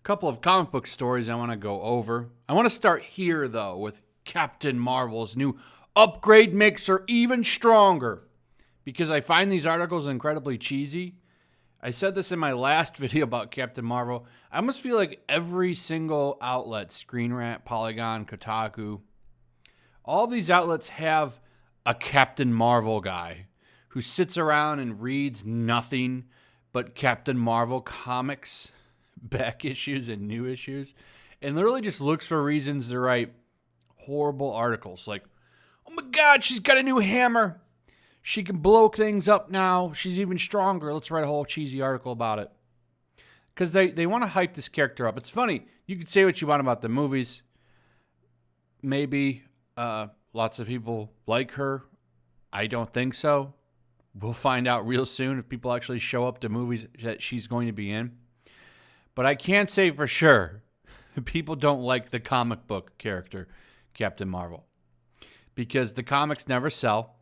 couple of comic book stories I want to go over. I want to start here, though, with Captain Marvel's new upgrade makes her even stronger, because I find these articles incredibly cheesy. I said this in my last video about Captain Marvel. I almost feel like every single outlet, Screen Rant, Polygon, Kotaku, all these outlets have a Captain Marvel guy who sits around and reads nothing but Captain Marvel comics, back issues and new issues, and literally just looks for reasons to write horrible articles like, oh my God, she's got a new hammer. She can blow things up now. She's even stronger. Let's write a whole cheesy article about it. Because they want to hype this character up. It's funny. You can say what you want about the movies. Maybe lots of people like her. I don't think so. We'll find out real soon if people actually show up to movies that she's going to be in. But I can't say for sure people don't like the comic book character, Captain Marvel. Because the comics never sell.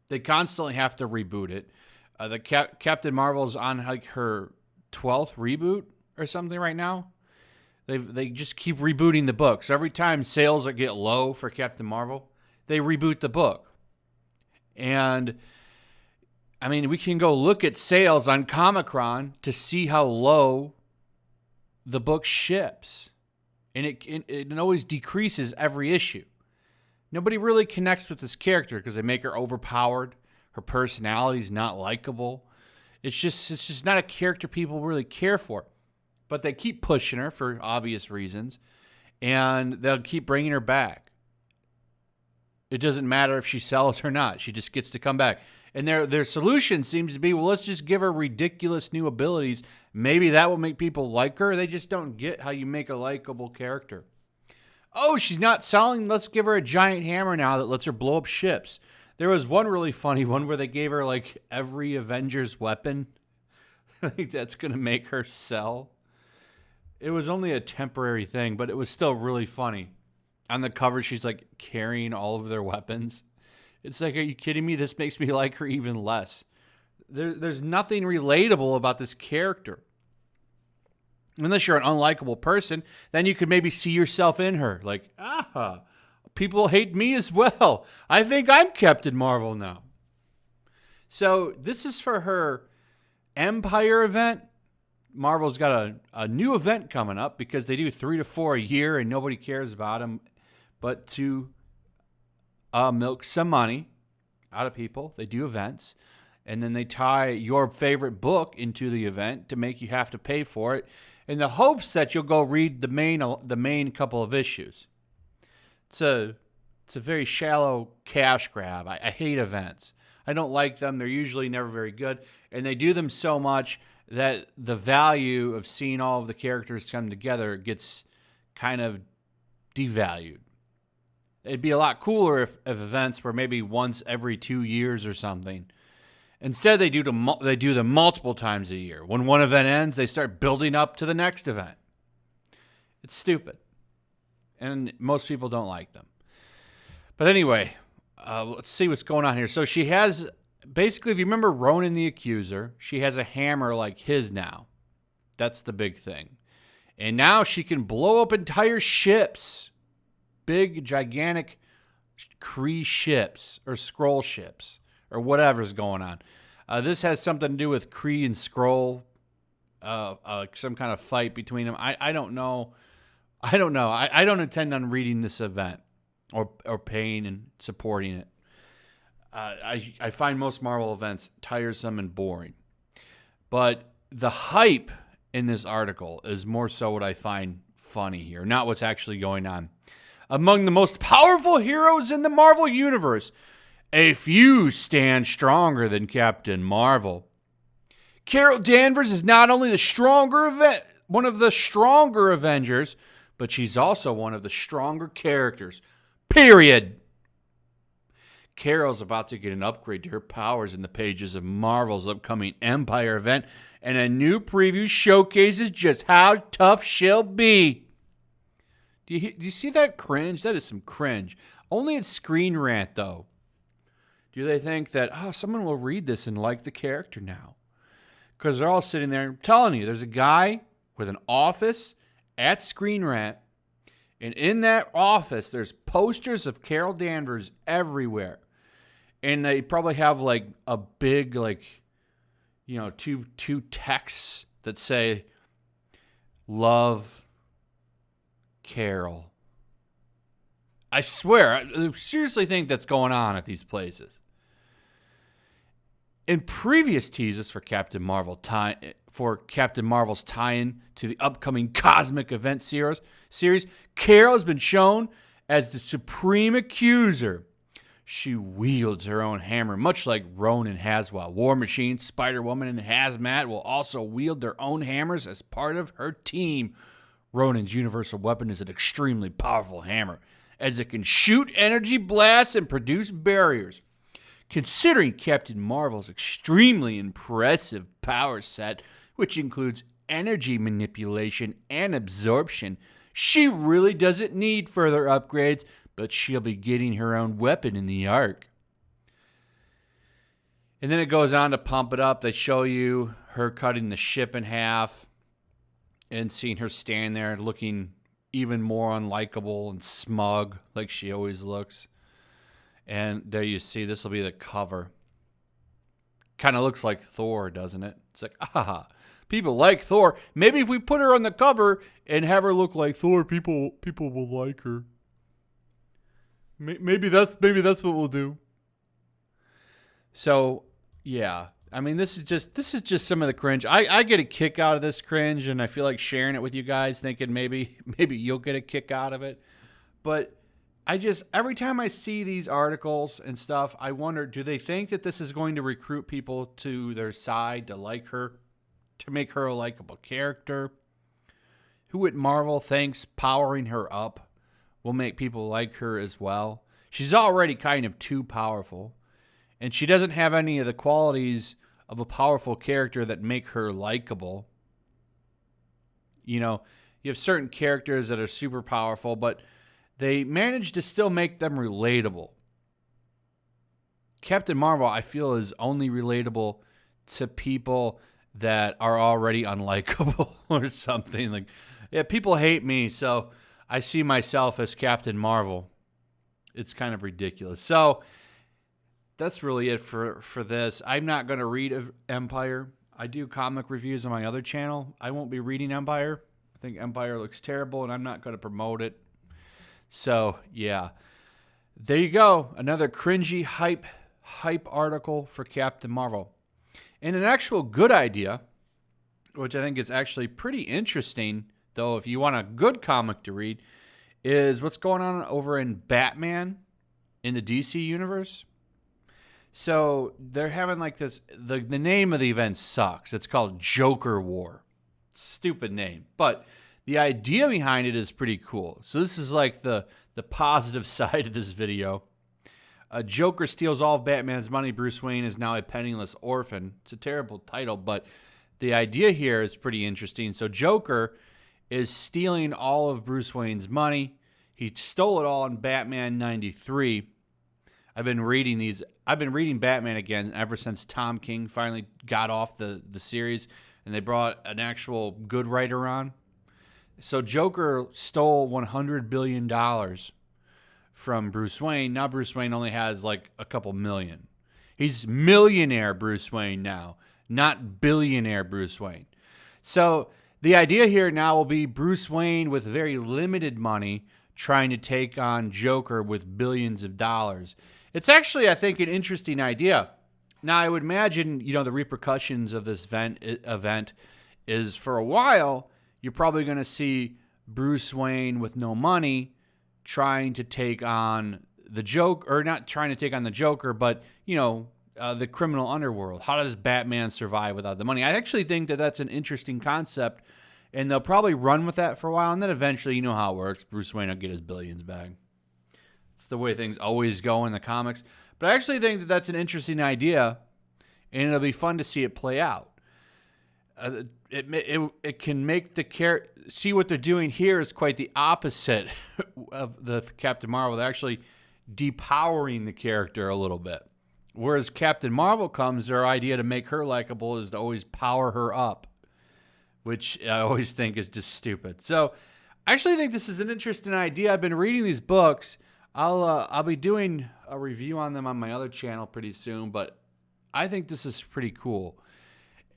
They constantly have to reboot it. The Captain Marvel's on like her 12th reboot or something right now. They just keep rebooting the book. So every time sales get low for Captain Marvel, they reboot the book. And I mean, we can go look at sales on Comic-Con to see how low the book ships. And it always decreases every issue. Nobody really connects with this character because they make her overpowered. Her personality's not likable. It's just not a character people really care for. But they keep pushing her for obvious reasons, and they'll keep bringing her back. It doesn't matter if she sells or not. She just gets to come back. And their solution seems to be, well, let's just give her ridiculous new abilities. Maybe that will make people like her. They just don't get how you make a likable character. Oh, she's not selling. Let's give her a giant hammer now that lets her blow up ships. There was one really funny one where they gave her like every Avengers weapon. I think that's going to make her sell. It was only a temporary thing, but it was still really funny. On the cover, she's like carrying all of their weapons. It's like, are you kidding me? This makes me like her even less. There's nothing relatable about this character. Unless you're an unlikable person, then you could maybe see yourself in her. Like, people hate me as well. I think I'm Captain Marvel now. So this is for her Empire event. Marvel's got a new event coming up because they do 3 to 4 a year and nobody cares about them. But to milk some money out of people, they do events. And then they tie your favorite book into the event to make you have to pay for it, in the hopes that you'll go read the main couple of issues. It's a very shallow cash grab. I hate events. I don't like them. They're usually never very good. And they do them so much that the value of seeing all of the characters come together gets kind of devalued. It'd be a lot cooler if events were maybe once every 2 years or something. Instead, they do them multiple times a year. When one event ends, they start building up to the next event. It's stupid. And most people don't like them. But anyway, let's see what's going on here. So she has, basically, if you remember Ronan the Accuser, she has a hammer like his now. That's the big thing. And now she can blow up entire ships. Big, gigantic Kree ships or Skrull ships. Or whatever's going on. This has something to do with Kree and Skrull, some kind of fight between them. I don't know. I don't intend on reading this event or paying and supporting it. I find most Marvel events tiresome and boring. But the hype in this article is more so what I find funny here, not what's actually going on. Among the most powerful heroes in the Marvel Universe, a few stand stronger than Captain Marvel. Carol Danvers is not only one of the stronger Avengers, but she's also one of the stronger characters. Period. Carol's about to get an upgrade to her powers in the pages of Marvel's upcoming Empire event, and a new preview showcases just how tough she'll be. Do you see that cringe? That is some cringe. Only at Screen Rant, though. Do they think that, someone will read this and like the character now? Because they're all sitting there telling you, there's a guy with an office at Screen Rant. And in that office, there's posters of Carol Danvers everywhere. And they probably have like a big, like, you know, two texts that say, "Love, Carol." I swear, I seriously think that's going on at these places. In previous teases for Captain Marvel's tie-in to the upcoming Cosmic Event series, Carol has been shown as the supreme accuser. She wields her own hammer, much like Ronan has while War Machine, Spider-Woman, and Hazmat will also wield their own hammers as part of her team. Ronan's universal weapon is an extremely powerful hammer, as it can shoot energy blasts and produce barriers. Considering Captain Marvel's extremely impressive power set, which includes energy manipulation and absorption, she really doesn't need further upgrades, but she'll be getting her own weapon in the arc. And then it goes on to pump it up. They show you her cutting the ship in half and seeing her stand there looking even more unlikable and smug like she always looks. And there you see, this will be the cover. Kind of looks like Thor, doesn't it? It's like, people like Thor. Maybe if we put her on the cover and have her look like Thor, people will like her. Maybe that's what we'll do. So, yeah. I mean, this is just some of the cringe. I get a kick out of this cringe, and I feel like sharing it with you guys, thinking maybe you'll get a kick out of it. But every time I see these articles and stuff, I wonder, do they think that this is going to recruit people to their side to like her, to make her a likable character? Who at Marvel thinks powering her up will make people like her as well? She's already kind of too powerful, and she doesn't have any of the qualities of a powerful character that make her likable. You know, you have certain characters that are super powerful, but they manage to still make them relatable. Captain Marvel, I feel, is only relatable to people that are already unlikable or something. Like, yeah, people hate me, so I see myself as Captain Marvel. It's kind of ridiculous. So that's really it for this. I'm not going to read Empire. I do comic reviews on my other channel. I won't be reading Empire. I think Empire looks terrible, and I'm not going to promote it. So, yeah. There you go. Another cringy hype article for Captain Marvel. And an actual good idea, which I think is actually pretty interesting, though if you want a good comic to read, is what's going on over in Batman in the DC universe. So they're having like this, the name of the event sucks. It's called Joker War. Stupid name. But the idea behind it is pretty cool. So this is like the positive side of this video. Joker steals all of Batman's money. Bruce Wayne is now a penniless orphan. It's a terrible title, but the idea here is pretty interesting. So Joker is stealing all of Bruce Wayne's money. He stole it all in Batman 93. I've been reading Batman again ever since Tom King finally got off the series and they brought an actual good writer on. So Joker stole $100 billion from Bruce Wayne. Now Bruce Wayne only has like a couple million. He's millionaire Bruce Wayne now, not billionaire Bruce Wayne. So the idea here now will be Bruce Wayne with very limited money trying to take on Joker with billions of dollars. It's actually, I think, an interesting idea. Now, I would imagine, the repercussions of this event is for a while, you're probably going to see Bruce Wayne with no money trying to take on the Joker, or not trying to take on the Joker, but, the criminal underworld. How does Batman survive without the money? I actually think that that's an interesting concept, and they'll probably run with that for a while, and then eventually, you know how it works, Bruce Wayne will get his billions back. It's the way things always go in the comics. But I actually think that that's an interesting idea, and it'll be fun to see it play out. It can make the see what they're doing here is quite the opposite of the Captain Marvel. They're actually depowering the character a little bit. Whereas Captain Marvel comes, their idea to make her likable is to always power her up. which I always think is just stupid. So I actually think this is an interesting idea. I've been reading these books. I'll be doing a review on them on my other channel pretty soon, but I think this is pretty cool.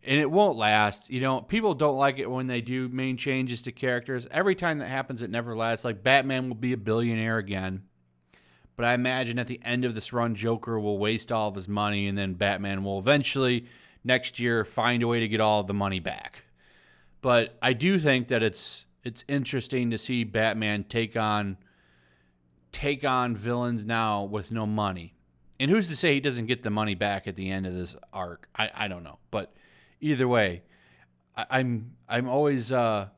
And it won't last. You know, people don't like it when they do main changes to characters. Every time that happens, it never lasts. Like, Batman will be a billionaire again. But I imagine at the end of this run, Joker will waste all of his money, and then Batman will eventually, next year, find a way to get all of the money back. But I do think that it's interesting to see Batman take on villains now with no money. And who's to say he doesn't get the money back at the end of this arc? I don't know. But either way, I'm always blown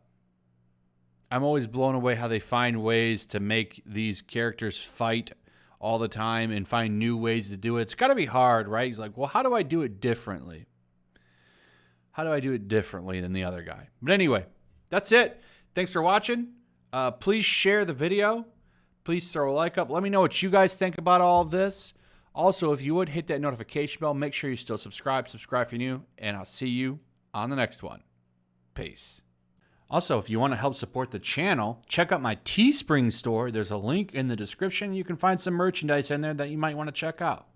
away how they find ways to make these characters fight all the time and find new ways to do it. It's got to be hard, right? He's like, well, how do I do it differently? How do I do it differently than the other guy? But anyway, that's it. Thanks for watching. Please share the video. Please throw a like up. Let me know what you guys think about all of this. Also, if you would, hit that notification bell. Make sure you still subscribe. Subscribe if you're new. And I'll see you on the next one. Peace. Also, if you want to help support the channel, check out my Teespring store. There's a link in the description. You can find some merchandise in there that you might want to check out.